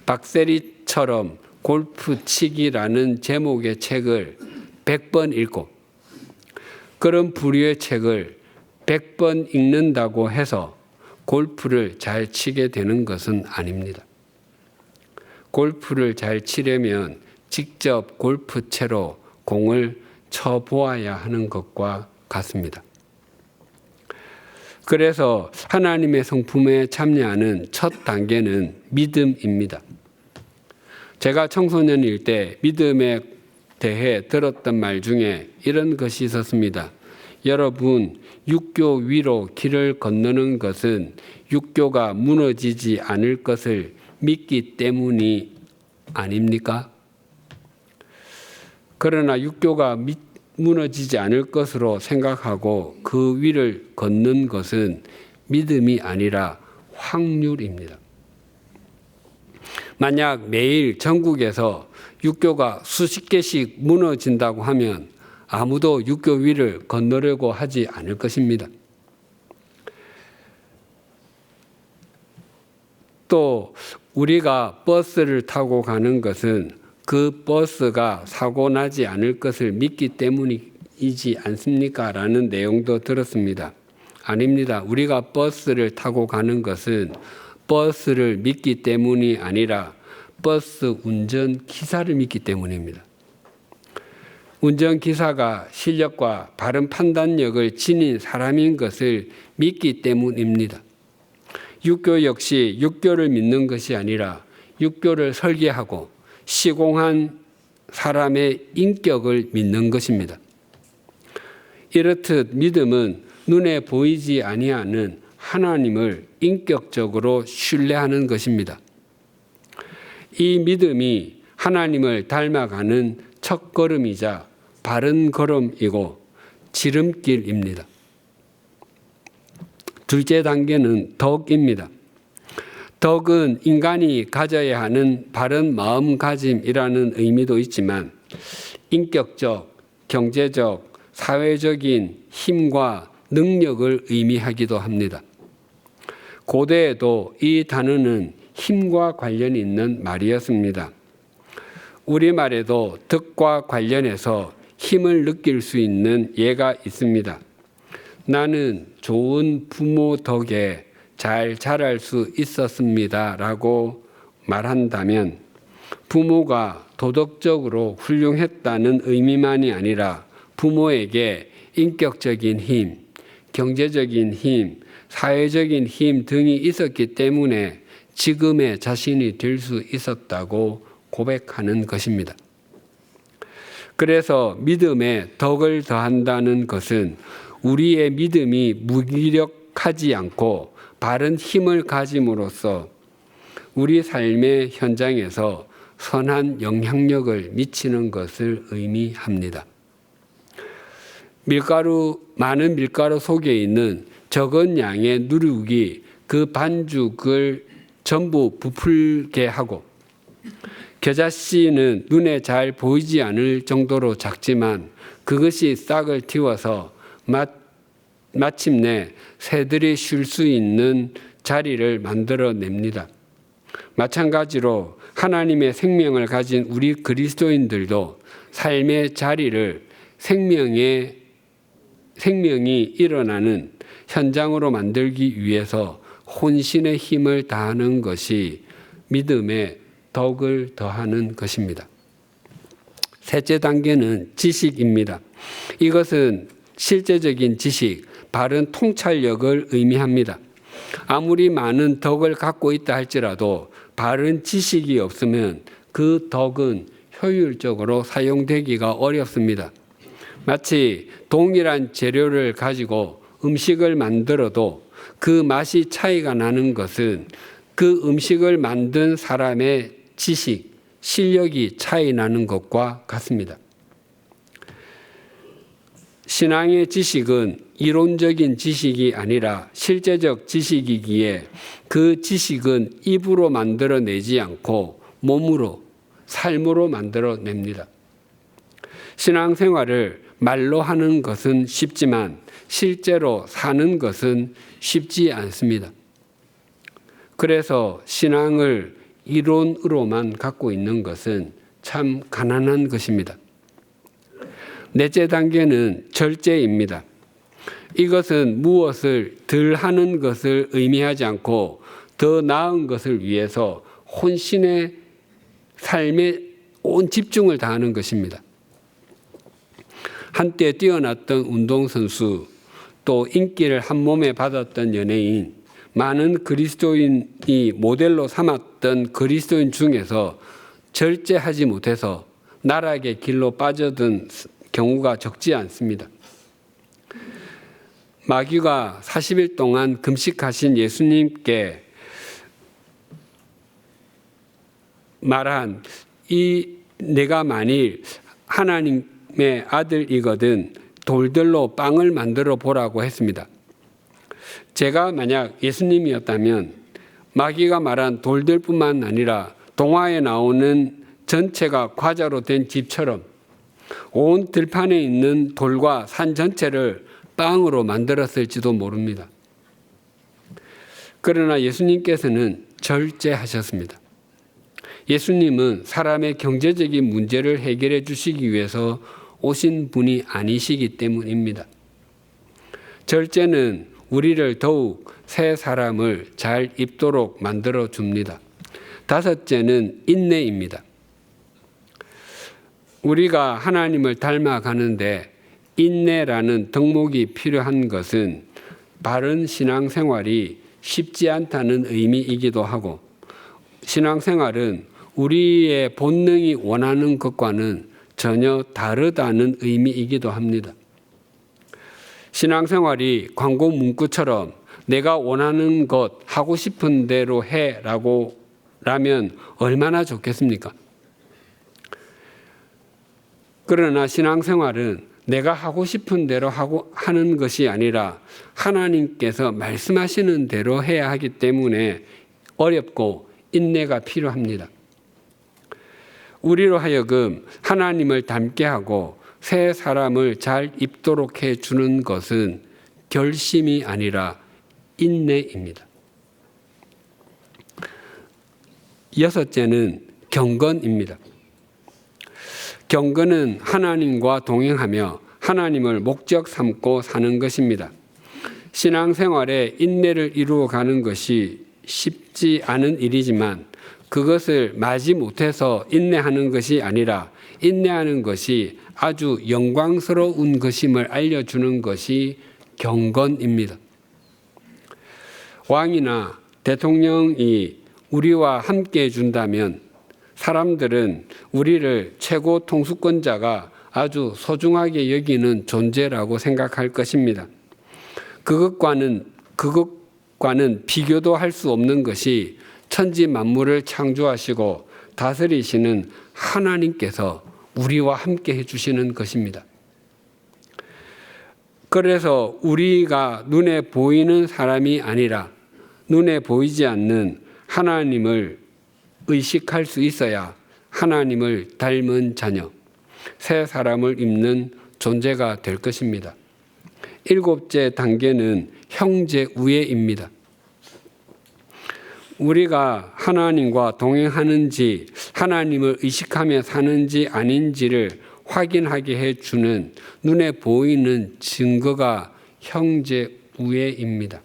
C: 박세리처럼 골프 치기라는 제목의 책을 100번 읽고 그런 부류의 책을 100번 읽는다고 해서 골프를 잘 치게 되는 것은 아닙니다. 골프를 잘 치려면 직접 골프채로 공을 쳐보아야 하는 것과 같습니다. 그래서 하나님의 성품에 참여하는 첫 단계는 믿음입니다. 제가 청소년일 때 믿음에 대해 들었던 말 중에 이런 것이 있었습니다. 여러분, 육교 위로 길을 건너는 것은 육교가 무너지지 않을 것을 믿기 때문이 아닙니까? 그러나 육교가 무너지지 않을 것으로 생각하고 그 위를 걷는 것은 믿음이 아니라 확률입니다. 만약 매일 전국에서 육교가 수십 개씩 무너진다고 하면 아무도 육교 위를 건너려고 하지 않을 것입니다. 또 우리가 버스를 타고 가는 것은 그 버스가 사고 나지 않을 것을 믿기 때문이지 않습니까? 라는 내용도 들었습니다. 아닙니다. 우리가 버스를 타고 가는 것은 버스를 믿기 때문이 아니라 버스 운전기사를 믿기 때문입니다. 운전기사가 실력과 바른 판단력을 지닌 사람인 것을 믿기 때문입니다. 육교 역시 육교를 믿는 것이 아니라 육교를 설계하고 시공한 사람의 인격을 믿는 것입니다. 이렇듯 믿음은 눈에 보이지 아니하는 하나님을 인격적으로 신뢰하는 것입니다. 이 믿음이 하나님을 닮아가는 첫걸음이자 바른 걸음이고 지름길입니다. 둘째 단계는 덕입니다. 덕은 인간이 가져야 하는 바른 마음가짐이라는 의미도 있지만 인격적, 경제적, 사회적인 힘과 능력을 의미하기도 합니다. 고대에도 이 단어는 힘과 관련이 있는 말이었습니다. 우리말에도 덕과 관련해서 힘을 느낄 수 있는 예가 있습니다. 나는 좋은 부모 덕에 잘 자랄 수 있었습니다 라고 말한다면 부모가 도덕적으로 훌륭했다는 의미만이 아니라 부모에게 인격적인 힘, 경제적인 힘, 사회적인 힘 등이 있었기 때문에 지금의 자신이 될 수 있었다고 고백하는 것입니다. 그래서 믿음에 덕을 더한다는 것은 우리의 믿음이 무기력하지 않고 바른 힘을 가짐으로써 우리 삶의 현장에서 선한 영향력을 미치는 것을 의미합니다. 많은 밀가루 속에 있는 적은 양의 누룩이 그 반죽을 전부 부풀게 하고 겨자씨는 눈에 잘 보이지 않을 정도로 작지만 그것이 싹을 틔워서 마침내 새들이 쉴 수 있는 자리를 만들어냅니다. 마찬가지로 하나님의 생명을 가진 우리 그리스도인들도 삶의 자리를 생명이 일어나는 현장으로 만들기 위해서 혼신의 힘을 다하는 것이 믿음에 덕을 더하는 것입니다. 셋째 단계는 지식입니다. 이것은 실제적인 지식, 바른 통찰력을 의미합니다. 아무리 많은 덕을 갖고 있다 할지라도 바른 지식이 없으면 그 덕은 효율적으로 사용되기가 어렵습니다. 마치 동일한 재료를 가지고 음식을 만들어도 그 맛이 차이가 나는 것은 그 음식을 만든 사람의 지식, 실력이 차이 나는 것과 같습니다. 신앙의 지식은 이론적인 지식이 아니라 실제적 지식이기에 그 지식은 입으로 만들어내지 않고 몸으로, 삶으로 만들어냅니다. 신앙생활을 말로 하는 것은 쉽지만 실제로 사는 것은 쉽지 않습니다. 그래서 신앙을 이론으로만 갖고 있는 것은 참 가난한 것입니다. 넷째 단계는 절제입니다. 이것은 무엇을 덜 하는 것을 의미하지 않고 더 나은 것을 위해서 혼신의 삶에 온 집중을 다하는 것입니다. 한때 뛰어났던 운동선수, 또 인기를 한 몸에 받았던 연예인, 많은 그리스도인이 모델로 삼았던 그리스도인 중에서 절제하지 못해서 나락의 길로 빠져든 경우가 적지 않습니다. 마귀가 40일 동안 금식하신 예수님께 말한 내가 만일 하나님의 아들이거든 돌들로 빵을 만들어 보라고 했습니다. 제가 만약 예수님이었다면 마귀가 말한 돌들뿐만 아니라 동화에 나오는 전체가 과자로 된 집처럼 온 들판에 있는 돌과 산 전체를 빵으로 만들었을지도 모릅니다. 그러나 예수님께서는 절제하셨습니다. 예수님은 사람의 경제적인 문제를 해결해 주시기 위해서 오신 분이 아니시기 때문입니다. 절제는 우리를 더욱 새 사람을 잘 입도록 만들어 줍니다. 다섯째는 인내입니다. 우리가 하나님을 닮아가는데 인내라는 덕목이 필요한 것은 바른 신앙생활이 쉽지 않다는 의미이기도 하고 신앙생활은 우리의 본능이 원하는 것과는 전혀 다르다는 의미이기도 합니다. 신앙생활이 광고 문구처럼 내가 원하는 것 하고 싶은 대로 라면 얼마나 좋겠습니까? 그러나 신앙생활은 내가 하고 싶은 대로 하는 것이 아니라 하나님께서 말씀하시는 대로 해야 하기 때문에 어렵고 인내가 필요합니다. 우리로 하여금 하나님을 닮게 하고 새 사람을 잘 입도록 해주는 것은 결심이 아니라 인내입니다. 여섯째는 경건입니다. 경건은 하나님과 동행하며 하나님을 목적 삼고 사는 것입니다. 신앙생활에 인내를 이루어가는 것이 쉽지 않은 일이지만 그것을 마지 못해서 인내하는 것이 아니라 인내하는 것이 아주 영광스러운 것임을 알려주는 것이 경건입니다. 왕이나 대통령이 우리와 함께 해준다면 사람들은 우리를 최고 통수권자가 아주 소중하게 여기는 존재라고 생각할 것입니다. 그것과는 비교도 할 수 없는 것이 천지 만물을 창조하시고 다스리시는 하나님께서 우리와 함께 해주시는 것입니다. 그래서 우리가 눈에 보이는 사람이 아니라 눈에 보이지 않는 하나님을 의식할 수 있어야 하나님을 닮은 자녀, 새 사람을 입는 존재가 될 것입니다. 일곱째 단계는 형제 우애입니다. 우리가 하나님과 동행하는지 하나님을 의식하며 사는지 아닌지를 확인하게 해주는 눈에 보이는 증거가 형제 우애입니다.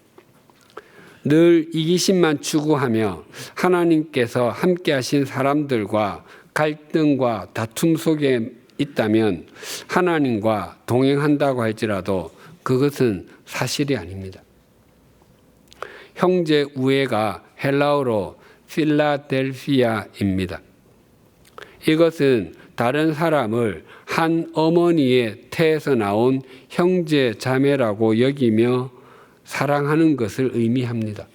C: 늘 이기심만 추구하며 하나님께서 함께 하신 사람들과 갈등과 다툼 속에 있다면 하나님과 동행한다고 할지라도 그것은 사실이 아닙니다. 형제 우애가 헬라어로 필라델피아입니다. 이것은 다른 사람을 한 어머니의 태에서 나온 형제 자매라고 여기며 사랑하는 것을 의미합니다.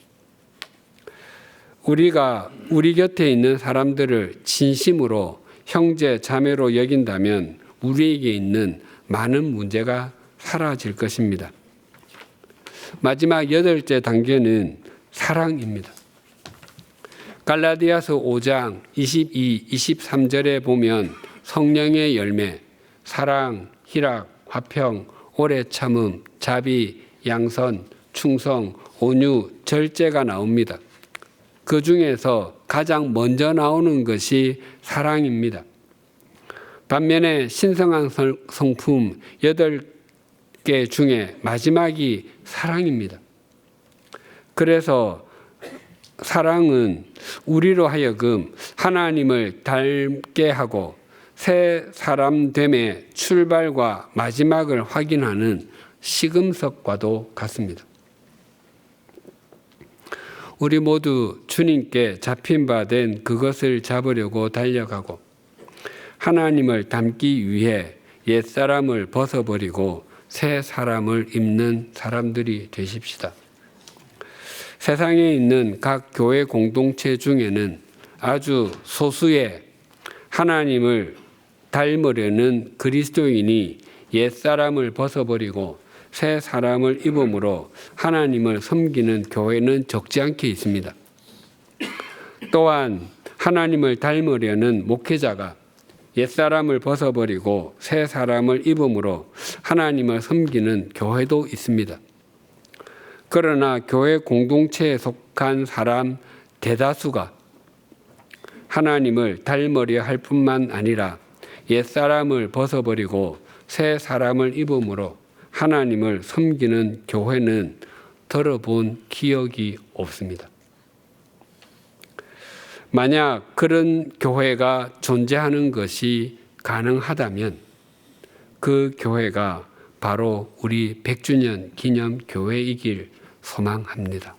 C: 우리가 우리 곁에 있는 사람들을 진심으로 형제 자매로 여긴다면 우리에게 있는 많은 문제가 사라질 것입니다. 마지막 여덟째 단계는 사랑입니다. 갈라디아서 5장 22, 23절에 보면 성령의 열매, 사랑, 희락, 화평, 오래 참음, 자비, 양선, 충성, 온유, 절제가 나옵니다. 그 중에서 가장 먼저 나오는 것이 사랑입니다. 반면에 신성한 성품 8개 중에 마지막이 사랑입니다. 그래서 사랑은 우리로 하여금 하나님을 닮게 하고 새 사람 됨의 출발과 마지막을 확인하는 시금석과도 같습니다. 우리 모두 주님께 잡힌 바 된 그것을 잡으려고 달려가고 하나님을 닮기 위해 옛사람을 벗어버리고 새 사람을 입는 사람들이 되십시다. 세상에 있는 각 교회 공동체 중에는 아주 소수의 하나님을 닮으려는 그리스도인이 옛사람을 벗어버리고 새 사람을 입음으로 하나님을 섬기는 교회는 적지 않게 있습니다. 또한 하나님을 닮으려는 목회자가 옛사람을 벗어버리고 새 사람을 입음으로 하나님을 섬기는 교회도 있습니다. 그러나 교회 공동체에 속한 사람 대다수가 하나님을 닮으려 할 뿐만 아니라 옛사람을 벗어버리고 새 사람을 입음으로 하나님을 섬기는 교회는 들어본 기억이 없습니다. 만약 그런 교회가 존재하는 것이 가능하다면 그 교회가 바로 우리 100주년 기념 교회이길 소망합니다.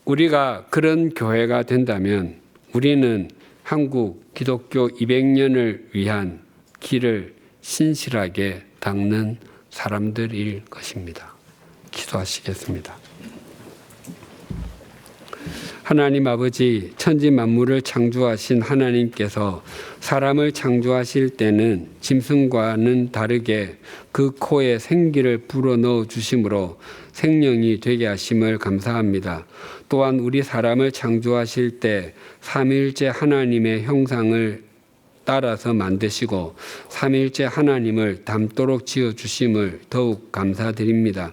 C: 우리가 그런 교회가 된다면 우리는 한국 기독교 200년을 위한 길을 신실하게 닦는 사람들일 것입니다. 기도하시겠습니다. 하나님 아버지, 천지 만물을 창조하신 하나님께서 사람을 창조하실 때는 짐승과는 다르게 그 코에 생기를 불어넣어 주심으로 생명이 되게 하심을 감사합니다. 또한 우리 사람을 창조하실 때 삼위일체 하나님의 형상을 따라서 만드시고 삼위일체 하나님을 닮도록 지어주심을 더욱 감사드립니다.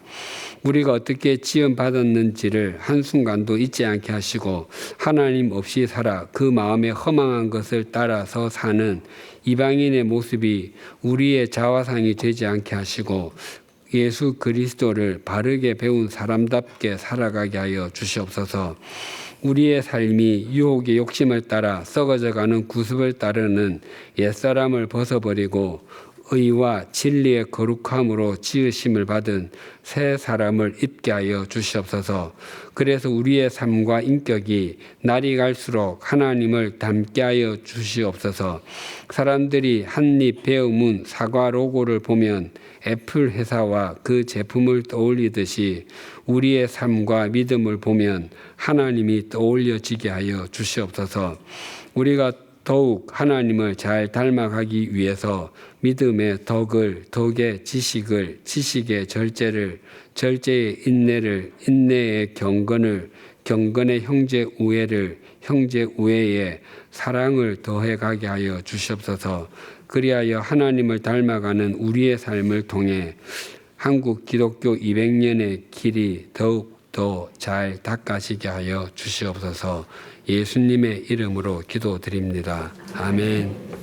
C: 우리가 어떻게 지음받았는지를 한순간도 잊지 않게 하시고 하나님 없이 살아 그 마음에 허망한 것을 따라서 사는 이방인의 모습이 우리의 자화상이 되지 않게 하시고 예수 그리스도를 바르게 배운 사람답게 살아가게 하여 주시옵소서. 우리의 삶이 유혹의 욕심을 따라 썩어져가는 구습을 따르는 옛사람을 벗어버리고 의와 진리의 거룩함으로 지으심을 받은 새 사람을 입게 하여 주시옵소서. 그래서 우리의 삶과 인격이 날이 갈수록 하나님을 닮게 하여 주시옵소서. 사람들이 한입 베어문 사과 로고를 보면 애플 회사와 그 제품을 떠올리듯이 우리의 삶과 믿음을 보면 하나님이 떠올려지게 하여 주시옵소서. 우리가 더욱 하나님을 잘 닮아가기 위해서 믿음의 덕을, 덕의 지식을, 지식의 절제를, 절제의 인내를, 인내의 경건을, 경건의 형제 우애를, 형제 우애에 사랑을 더해가게 하여 주시옵소서. 그리하여 하나님을 닮아가는 우리의 삶을 통해 한국 기독교 200년의 길이 더욱 더 잘 닦아지게 하여 주시옵소서. 예수님의 이름으로 기도드립니다. 아멘.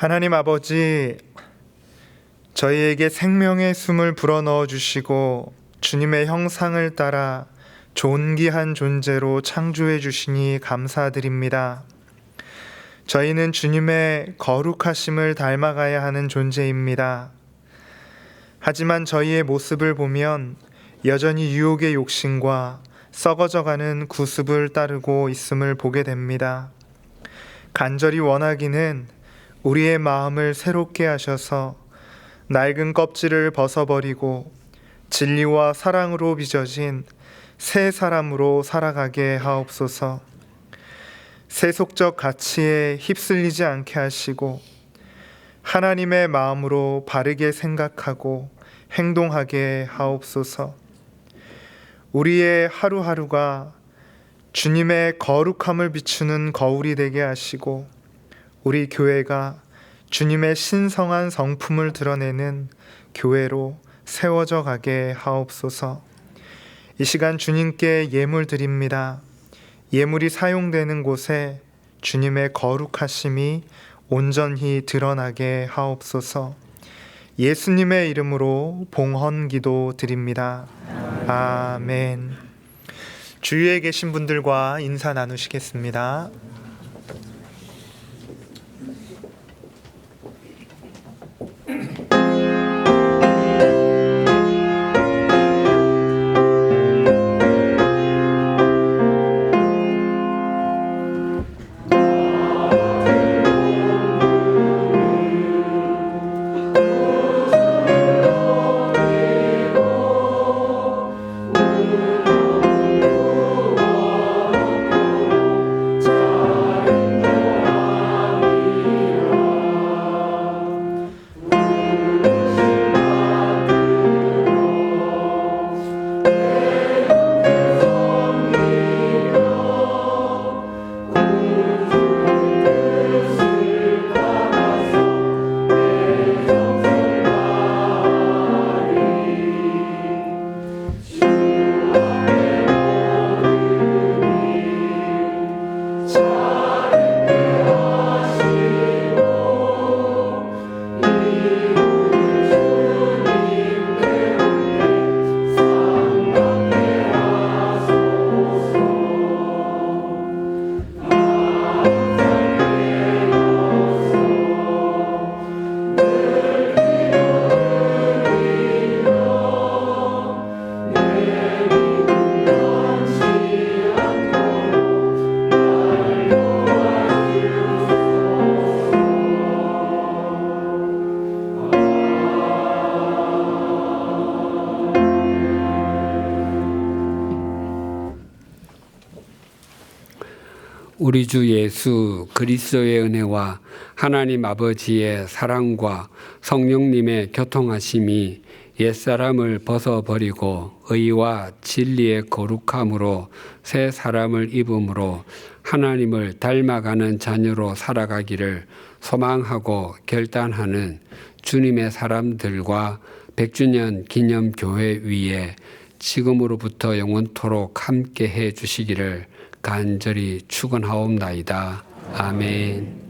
A: 하나님 아버지, 저희에게 생명의 숨을 불어넣어 주시고 주님의 형상을 따라 존귀한 존재로 창조해 주시니 감사드립니다. 저희는 주님의 거룩하심을 닮아가야 하는 존재입니다. 하지만 저희의 모습을 보면 여전히 유혹의 욕심과 썩어져가는 구습을 따르고 있음을 보게 됩니다. 간절히 원하기는 우리의 마음을 새롭게 하셔서 낡은 껍질을 벗어버리고 진리와 사랑으로 빚어진 새 사람으로 살아가게 하옵소서. 세속적 가치에 휩쓸리지 않게 하시고 하나님의 마음으로 바르게 생각하고 행동하게 하옵소서. 우리의 하루하루가 주님의 거룩함을 비추는 거울이 되게 하시고 우리 교회가 주님의 신성한 성품을 드러내는 교회로 세워져 가게 하옵소서. 이 시간 주님께 예물 드립니다. 예물이 사용되는 곳에 주님의 거룩하심이 온전히 드러나게 하옵소서. 예수님의 이름으로 봉헌기도 드립니다. 아멘. 주위에 계신 분들과 인사 나누시겠습니다.
C: 우리 주 예수 그리스도의 은혜와 하나님 아버지의 사랑과 성령님의 교통하심이 옛사람을 벗어버리고 의와 진리의 거룩함으로 새 사람을 입음으로 하나님을 닮아가는 자녀로 살아가기를 소망하고 결단하는 주님의 사람들과 100주년 기념교회 위에 지금으로부터 영원토록 함께 해 주시기를 간절히 축원하옵나이다. 아멘.